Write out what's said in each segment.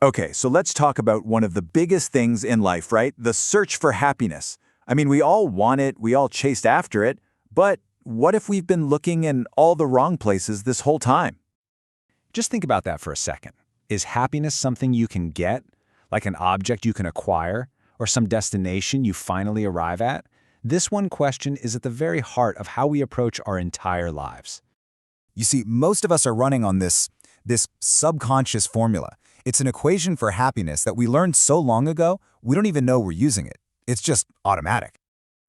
Okay, so let's talk about one of the biggest things in life, right? The search for happiness. I mean, we all want it, we all chased after it, but what if we've been looking in all the wrong places this whole time? Just think about that for a second. Is happiness something you can get, like an object you can acquire, or some destination you finally arrive at? This one question is at the very heart of how we approach our entire lives. You see, most of us are running on this subconscious formula. It's an equation for happiness that we learned so long ago, we don't even know we're using it. It's just automatic.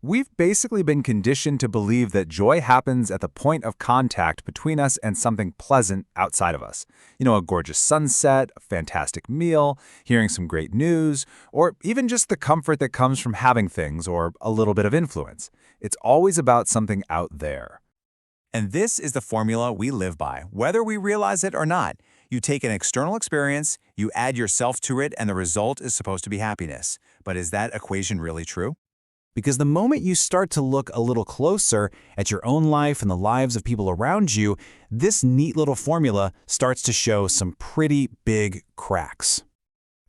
We've basically been conditioned to believe that joy happens at the point of contact between us and something pleasant outside of us. A gorgeous sunset, a fantastic meal, hearing some great news, or even just the comfort that comes from having things or a little bit of influence. It's always about something out there. And this is the formula we live by, whether we realize it or not. You take an external experience, you add yourself to it, and the result is supposed to be happiness. But is that equation really true? Because the moment you start to look a little closer at your own life and the lives of people around you, this neat little formula starts to show some pretty big cracks.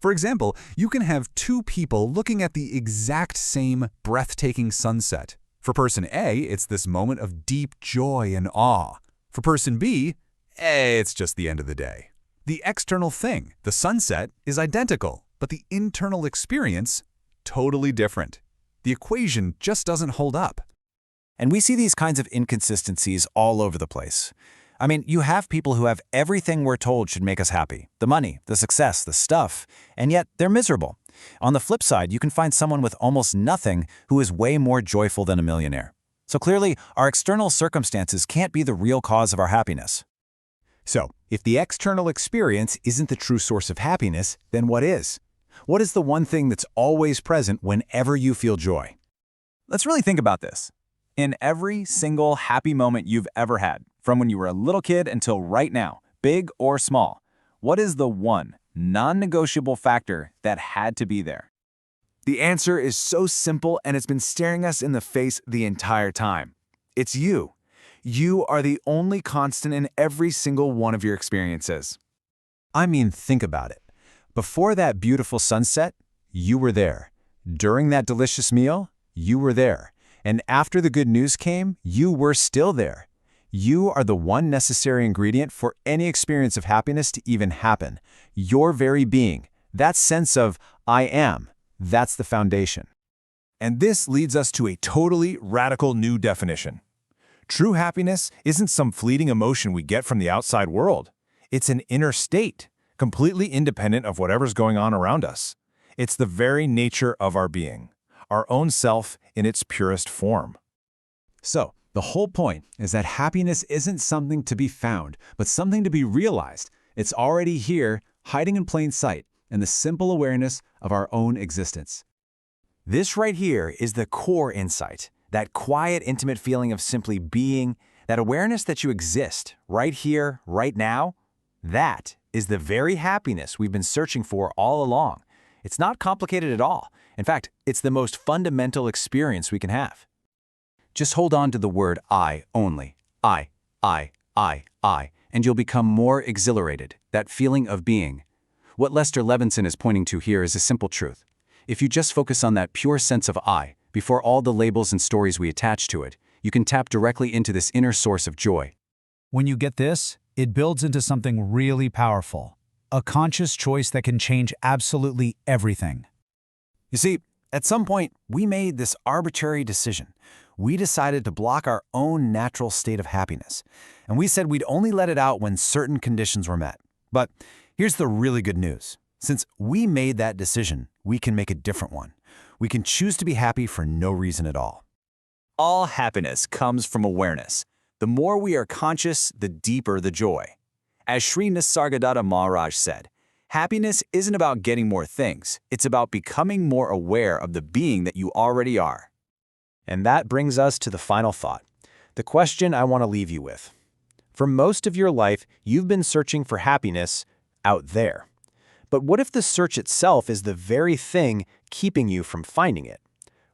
For example, you can have two people looking at the exact same breathtaking sunset. For person A, it's this moment of deep joy and awe. For person B, it's just the end of the day. The external thing, the sunset, is identical, but the internal experience, totally different. The equation just doesn't hold up. And we see these kinds of inconsistencies all over the place. I mean, you have people who have everything we're told should make us happy. The money, the success, the stuff, and yet they're miserable. On the flip side, you can find someone with almost nothing who is way more joyful than a millionaire. So clearly, our external circumstances can't be the real cause of our happiness. So, if the external experience isn't the true source of happiness, then what is? What is the one thing that's always present whenever you feel joy? Let's really think about this. In every single happy moment you've ever had, from when you were a little kid until right now, big or small, what is the one non-negotiable factor that had to be there? The answer is so simple, and it's been staring us in the face the entire time. It's you. You are the only constant in every single one of your experiences. I mean, think about it. Before that beautiful sunset, you were there. During that delicious meal, you were there. And after the good news came, you were still there. You are the one necessary ingredient for any experience of happiness to even happen. Your very being, that sense of I am, that's the foundation. And this leads us to a totally radical new definition. True happiness isn't some fleeting emotion we get from the outside world. It's an inner state, completely independent of whatever's going on around us. It's the very nature of our being, our own self in its purest form. So, the whole point is that happiness isn't something to be found, but something to be realized. It's already here, hiding in plain sight, in the simple awareness of our own existence. This right here is the core insight, that quiet, intimate feeling of simply being, that awareness that you exist right here, right now. That is the very happiness we've been searching for all along. It's not complicated at all. In fact, it's the most fundamental experience we can have. Just hold on to the word I only. I, and you'll become more exhilarated, that feeling of being. What Lester Levinson is pointing to here is a simple truth. If you just focus on that pure sense of I, before all the labels and stories we attach to it, you can tap directly into this inner source of joy. When you get this, it builds into something really powerful, a conscious choice that can change absolutely everything. You see, at some point, we made this arbitrary decision. We decided to block our own natural state of happiness, and we said we'd only let it out when certain conditions were met. But here's the really good news. Since we made that decision, we can make a different one. We can choose to be happy for no reason at all. All happiness comes from awareness. The more we are conscious, the deeper the joy. As Sri Nisargadatta Maharaj said, happiness isn't about getting more things. It's about becoming more aware of the being that you already are. And that brings us to the final thought, the question I want to leave you with. For most of your life, you've been searching for happiness out there. But what if the search itself is the very thing keeping you from finding it?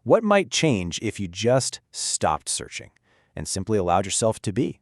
What might change if you just stopped searching and simply allowed yourself to be?